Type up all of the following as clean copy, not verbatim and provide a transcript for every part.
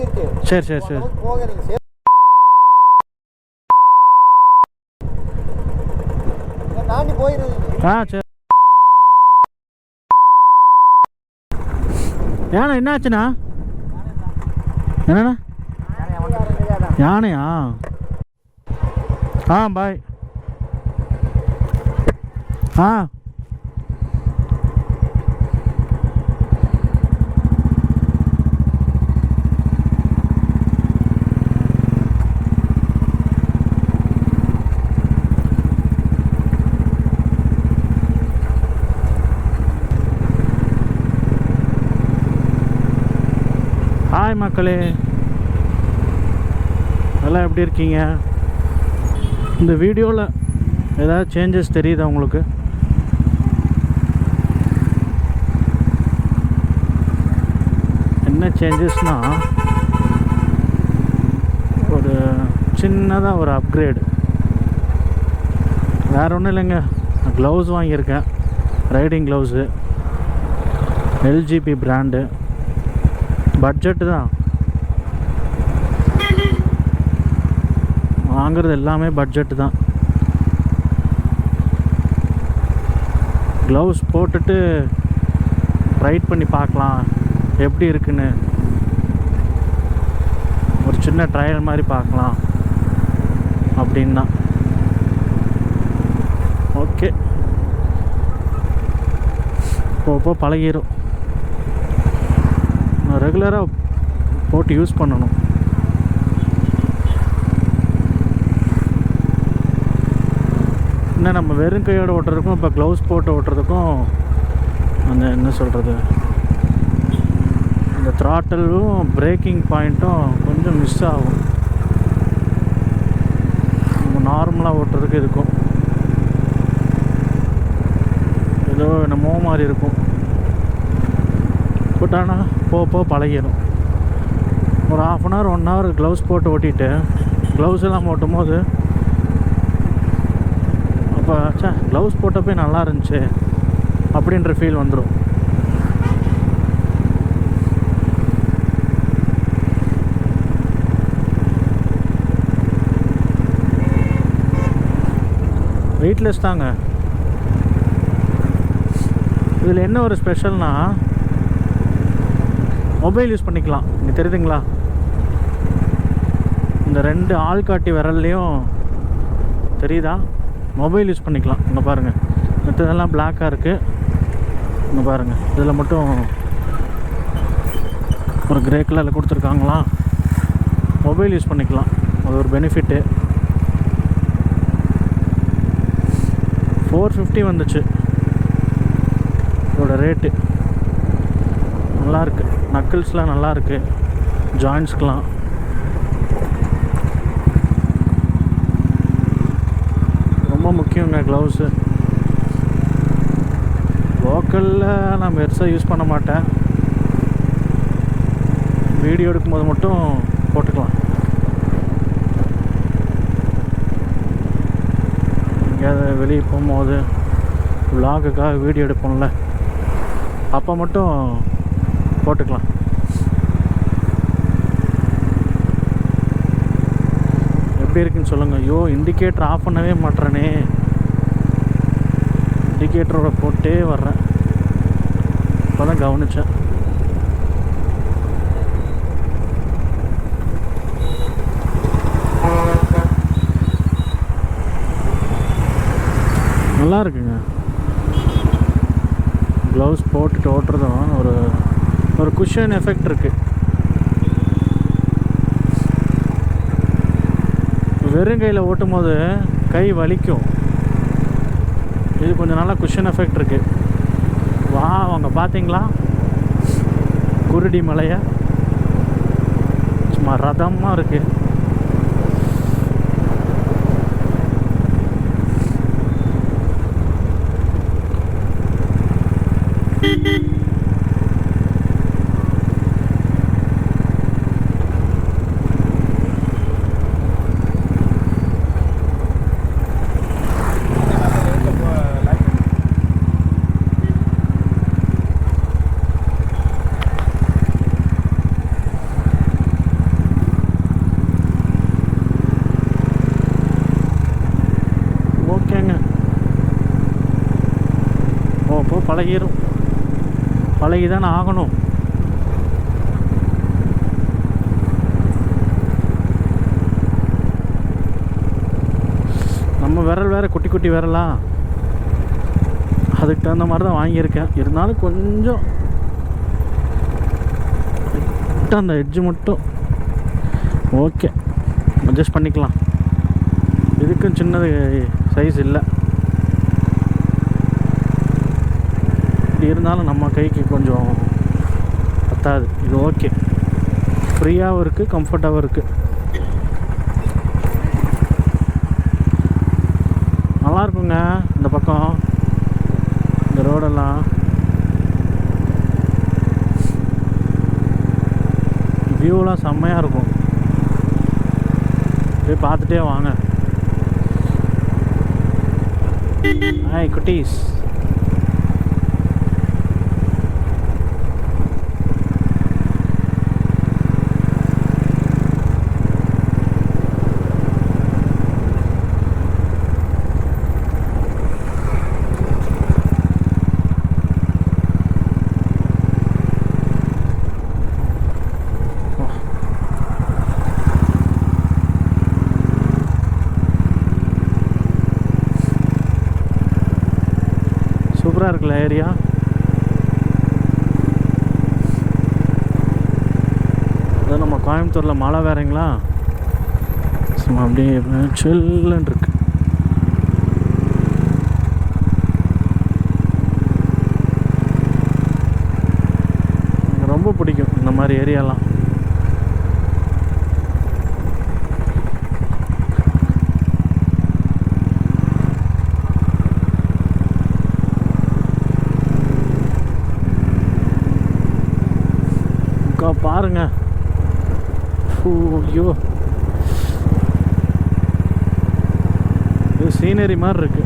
இருக்கு. சரி சரி சரி. போக நீங்க தாண்டி போயிருங்க. சரி. யானை என்னாச்சுண்ணா? என்னண்ணா? யானையா? பாய். ஹாய் மக்களே, எல்லாம் எப்படி இருக்கீங்க? இந்த வீடியோவில் ஏதாவது சேஞ்சஸ் தெரியுதா உங்களுக்கு? என்ன சேஞ்சஸ்னால், ஒரு சின்னதாக ஒரு அப்கிரேடு, வேறு ஒன்றும் இல்லைங்க. க்ளவுஸ் வாங்கியிருக்கேன், riding gloves, LGP brand. Budget தான், வாங்கிறது எல்லாமே பட்ஜெட்டு தான். க்ளவுஸ் போட்டுட்டு ரைட் பண்ணி பார்க்கலாம் எப்படி இருக்குன்னு, ஒரு சின்ன ட்ரையல் மாதிரி பார்க்கலாம் அப்படின்னா. ஓகே, போக பழகிடும். நான் ரெகுலராக போட்டு யூஸ் பண்ணணும். இன்னும் நம்ம வெறும் கையோடு ஓட்டுறதுக்கும் இப்போ க்ளவுஸ் போட்டு ஓட்டுறதுக்கும் அந்த என்ன சொல்கிறது, அந்த த்ராட்டலும் பிரேக்கிங் பாயிண்ட்டும் கொஞ்சம் மிஸ் ஆகும். நம்ம நார்மலாக ஓட்டுறதுக்கு இருக்கும் ஏதோ என்னமோ மாதிரி இருக்கும். பட் ஆனால் போக பழகிடும். ஒரு 1/2 hour 1 hour க்ளவுஸ் போட்டு ஓட்டிட்டு க்ளவுஸ் எல்லாம் ஓட்டும் போது அப்போ க்ளவுஸ் போட்டப்போ நல்லா இருந்துச்சு அப்படின்ற ஃபீல் வந்துடும். வெயிட்லெஸ் தாங்க. இதில் என்ன ஒரு ஸ்பெஷல்னால், மொபைல் யூஸ் பண்ணிக்கலாம். இங்கே தெரியுதுங்களா, இந்த 2 ஆள்காட்டி விரல்லையும் தெரியுதா, மொபைல் யூஸ் பண்ணிக்கலாம். இங்கே பாருங்கள், மற்றதெல்லாம் பிளாக்காக இருக்குது. இங்கே பாருங்கள், இதில் மட்டும் ஒரு கிரே கலரில் கொடுத்துருக்காங்களா, மொபைல் யூஸ் பண்ணிக்கலாம். அது ஒரு பெனிஃபிட்டு. 450 வந்துச்சு இதோட ரேட்டு. நல்லாயிருக்கு, நக்கிள்ஸ்லாம் நல்லாயிருக்கு, ஜாயின்ஸ்க்கெலாம். ரொம்ப முக்கியங்க க்ளவுஸு. லோக்கலில் நான் பெருசாக யூஸ் பண்ண மாட்டேன், வீடியோ எடுக்கும்போது மட்டும் போட்டுக்கலாம். எங்கேயாவது வெளியே போகும்போது விலாகுக்காக வீடியோ எடுப்போம்ல, அப்போ மட்டும் போட்டுக்கலாம். எப்படி இருக்குன்னு சொல்லுங்கள். ஐயோ, இண்டிகேட்டர் ஆஃப் பண்ணவே மாட்டேறனே, இண்டிகேட்டரோட போட்டே வர்றேன். இப்போ தான் கவனித்தேன். நல்லா இருக்குங்க. க்ளவுஸ் போட்டுட்டு ஓட்டுறதும் ஒரு குஷன் எஃபெக்ட் இருக்குது. வெறும் கையில் ஓட்டும் போது கை வலிக்கும், இது கொஞ்சம் நல்லா குஷன் எஃபெக்ட் இருக்குது. அவங்க பார்த்தீங்களா குருடி மலையை, சும்மா ரதமாக இருக்குது. பழகிதானே ஆகணும். நம்ம விரல் வேறு குட்டி குட்டி விரலா, அதுக்கு தகுந்த மாதிரி தான் வாங்கியிருக்கேன். இருந்தாலும் கொஞ்சம் அந்த எட்ஜு மட்டும் ஓகே, அட்ஜஸ்ட் பண்ணிக்கலாம். இதுக்கும் சின்னது சைஸ் இல்லை. இப்படி இருந்தாலும் நம்ம கைக்கு கொஞ்சம் பத்தாது. இது ஓகே, ஃப்ரீயாகவும் இருக்குது, கம்ஃபர்ட்டாகவும் இருக்குது. நல்லாயிருக்குங்க இந்த பக்கம், இந்த ரோடெல்லாம். வியூலாம் செம்மையாக இருக்கும். போய் பார்த்துட்டே வாங்க. ஹாய் குட்டீஸ். சூப்பராக இருக்குல்ல ஏரியா. அதான் நம்ம கோயம்புத்தூரில் மழை வேறங்களா, சும்மா அப்படியே சில்லுன்னு இருக்கு. எனக்கு ரொம்ப பிடிக்கும் இந்த மாதிரி ஏரியாலாம். பாருங்க, ஐயோ இது சீனரி மாதிரி இருக்கு.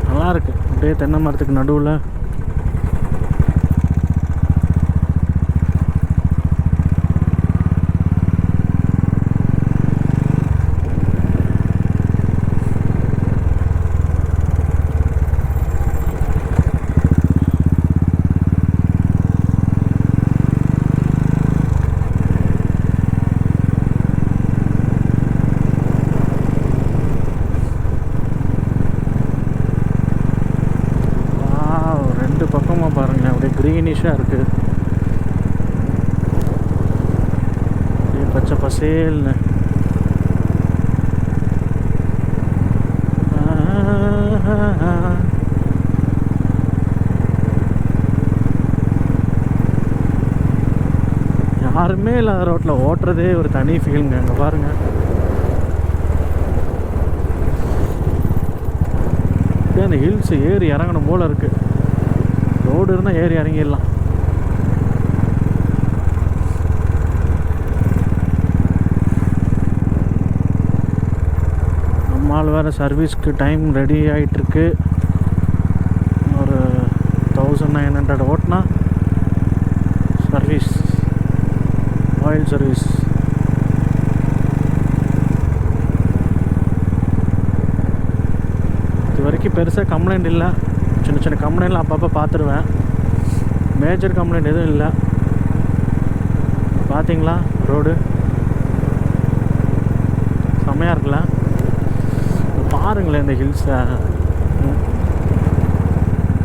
நல்லா இருக்கு. அப்படியே தென்னை மரத்துக்கு நடுவில் பாருங்க, அப்படியே க்ரீனிஷாக இருக்குது. அப்படியே பச்சை பசேல்னு. யாருமே இல்லாத ரோட்டில் ஓட்டுறதே ஒரு தனி ஃபீலுங்க. அங்கே பாருங்க, அப்படியே அந்த ஹில்ஸ் ஏறி இறங்கணும் போல் இருக்குது. ரோடு இருந்தால் ஏறி இறங்கிடலாம். நம்மால் வேறு சர்வீஸ்க்கு டைம் ரெடி ஆகிட்டுருக்கு. ஒரு 1900 ஓட்டினா சர்வீஸ், ஆயில் சர்வீஸ். இது வரைக்கும் பெருசாக கம்ப்ளைண்ட் இல்லை. சின்ன சின்ன கம்ப்ளைண்ட்லாம் அப்பப்போ பார்த்துருவேன். மேஜர் கம்ப்ளைண்ட் எதுவும் இல்லை. பார்த்தீங்களா ரோடு செம்மையாக இருக்குல்ல. பாருங்களேன் இந்த ஹில்ஸை.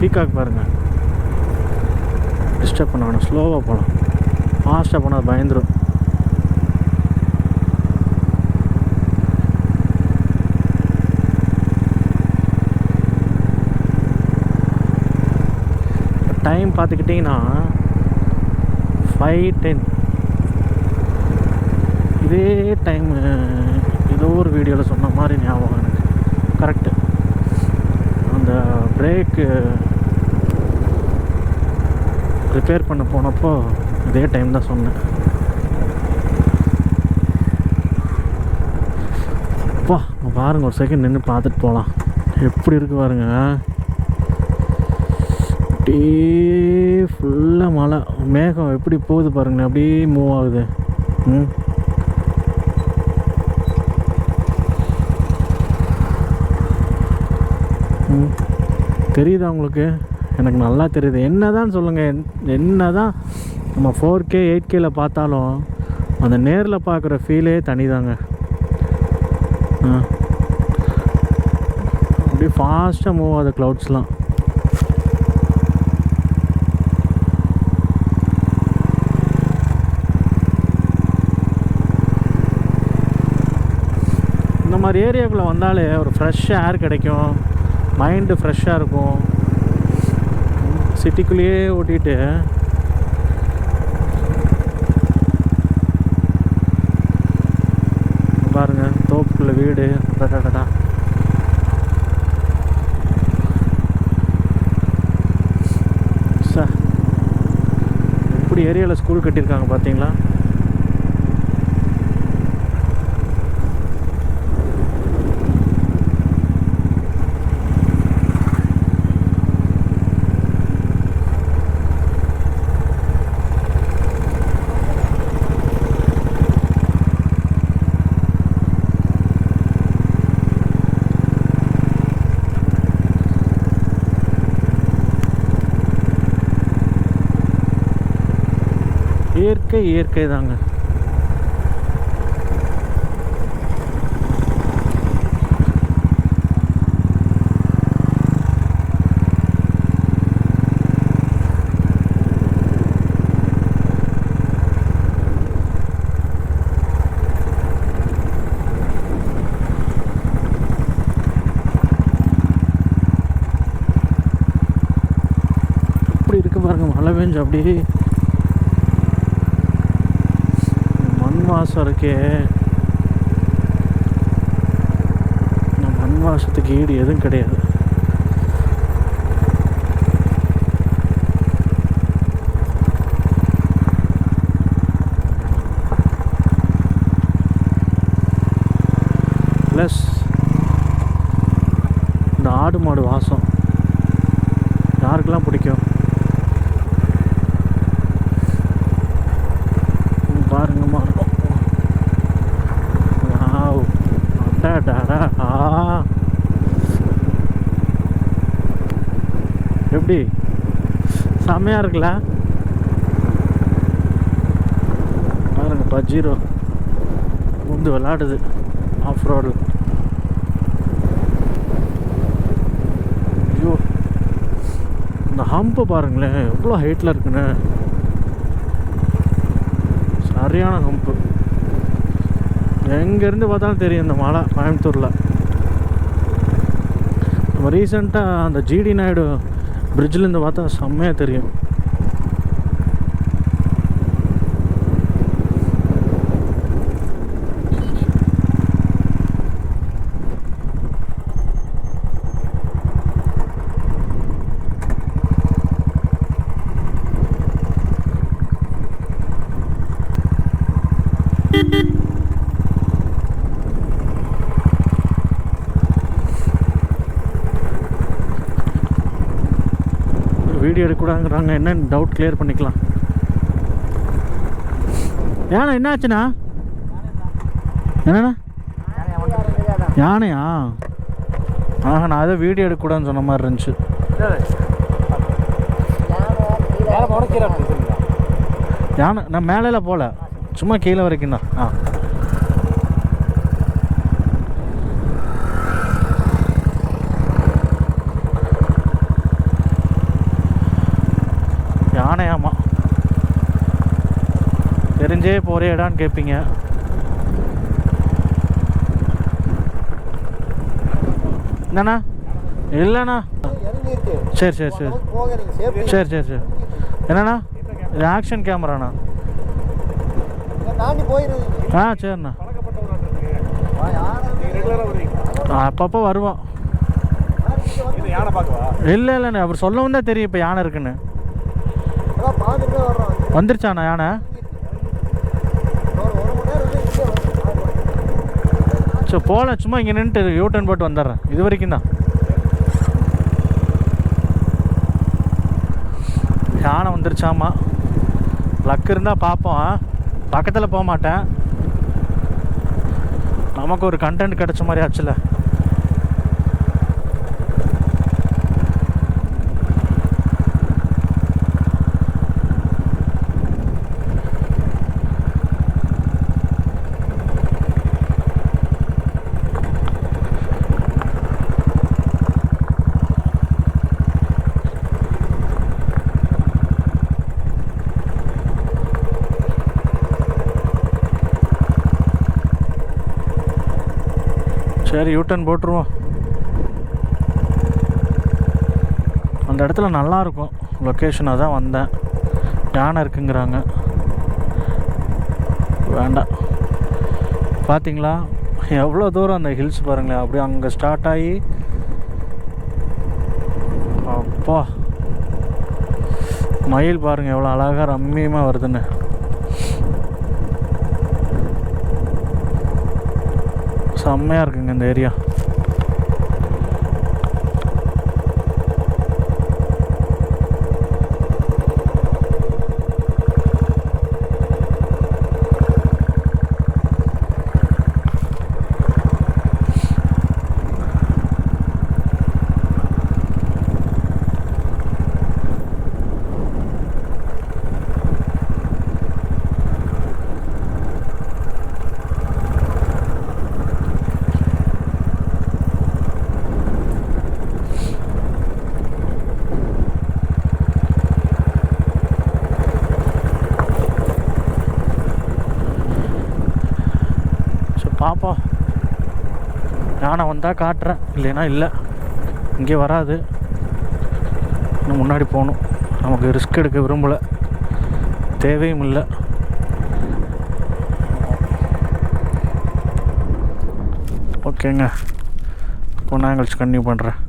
பீகாக் பாருங்கள். டிஸ்டர்ப் பண்ண வேணும், ஸ்லோவாக போகலாம். ஃபாஸ்ட்டாக போனால் பயந்துடும். டைம் பார்த்துக்கிட்டிங்கன்னா 5:10. இதே டைம் ஏதோ ஒரு வீடியோவில் சொன்ன மாதிரி ஞாபகம் எனக்கு. கரெக்டு, அந்த பிரேக்கு ரிப்பேர் பண்ண போனப்போ இதே டைம் தான் சொன்னேன். அப்பா பாருங்கள், ஒரு செகண்ட் நின்று பார்த்துட்டு போகலாம். எப்படி இருக்குது பாருங்க. அப்படியே ஃபுல்லாக மழை மேகம் எப்படி போகுது பாருங்க, அப்படியே மூவ் ஆகுது. ம் ம் தெரியுதா உங்களுக்கு? எனக்கு நல்லா தெரியுது. என்ன தான் சொல்லுங்கள், என்ன தான் நம்ம 4K 8Kல பார்த்தாலும் அந்த நேரில் பார்க்குற ஃபீலே தனிதாங்க. அப்படியே ஃபாஸ்ட்டாக மூவ் ஆகுது க்ளவுட்ஸ்லாம். இந்த மாதிரி ஏரியாக்குள்ளே வந்தாலே ஒரு ஃப்ரெஷ் ஏர் கிடைக்கும், மைண்டு ஃப்ரெஷ்ஷாக இருக்கும். சிட்டிக்குள்ளேயே ஓட்டிகிட்டு பாருங்கள், தோப்புக்குள்ளே வீடு. டடா சார், எப்படி ஏரியாவில் ஸ்கூல் கட்டியிருக்காங்க பார்த்தீங்களா? இயற்கை இயற்கை தாங்க. இப்படி இருக்கு பாருங்க, மழை பெஞ்சு அப்படியே வாசம் இருக்கே. நம்ம மண் வாசத்துக்கு ஈடு எதுவும் கிடையாது. ப்ளஸ் இந்த ஆடு மாடு வாசம் யாருக்கெல்லாம் பிடிக்கும் பாருங்கம்மா. இருக்கும் எப்படி செம்மையாக இருக்குல்ல பாருங்க. பஜ்ஜீரோ வந்து விளாடுது ஆஃப் ரோடு. ஐயோ, இந்த ஹம்பு பாருங்களேன் எவ்வளோ ஹைட்டில் இருக்குன்னு. சரியான ஹம்பு. எங்கேருந்து பார்த்தாலும் தெரியும் இந்த மலை கோயம்புத்தூரில். நம்ம ரீசெண்டாக அந்த ஜிடி நாயுடு பிரிட்ஜிலேருந்து பார்த்தா செம்மையாக தெரியும். வீடியோ எடுக்கக்கூடாதுங்கிறாங்க, என்னன்னு டவுட் கிளியர் பண்ணிக்கலாம். யானை என்ன ஆச்சுண்ணா? என்னண்ணா யானையா? ஆஹா, நான் அதை வீடியோ எடுக்கக்கூடாதுன்னு சொன்ன மாதிரி இருந்துச்சு. யானை நான் மேலே போகல, சும்மா கீழே வரைக்கும் தான். யானையாமா தெரிஞ்சே போகிற இடான்னு கேட்பீங்க. என்னண்ணா? இல்லைண்ணா. சரி சரி சரி சரி சரி சரி. என்னண்ணா? இது ஆக்ஷன் கேமராண்ணா. சரிண்ணா. அப்பப்போ வருவோம். இல்லை இல்லைண்ணா, அவர் சொல்லவும் தான் தெரியும் இப்போ யானை இருக்குன்னு. வந்துருச்சாண்ணா யானை? சரி போகல, சும்மா இங்கே நின்றுட்டு யூட்டர்ன் போட்டு வந்துடுறேன். இது வரைக்கும் தான். வந்துருச்சாமா. லக் இருந்தால் பார்ப்போம். பக்கத்தில் போக மாட்டேன். நமக்கு ஒரு கண்டென்ட் கிடச்ச மாதிரி ஆச்சுல. சரி, யூட்டன் போட்டுருவோம். அந்த இடத்துல நல்லாயிருக்கும் லொக்கேஷனாக தான் வந்தேன். யானை இருக்குங்கிறாங்க. வேண்டாம். பார்த்தீங்களா எவ்வளோ தூரம் அந்த ஹில்ஸ் பாருங்களேன். அப்படியே அங்கே ஸ்டார்ட் ஆகி அப்பா மயில் பாருங்கள் எவ்வளோ அழகாக ரம்மியமாக வருதுன்னு. செம்மையாக இருக்குங்க இந்த ஏரியா. பார்ப்போம். யானை வந்தால் காட்டுறேன், இல்லைன்னா இல்லை. இங்கே வராது. இன்னும் முன்னாடி போகணும். நமக்கு ரிஸ்க் எடுக்க விரும்பலை, தேவையும் இல்லை. ஓகேங்க, கொஞ்ச நேரம் கழிச்சு கன்டினியூ பண்ணுறேன்.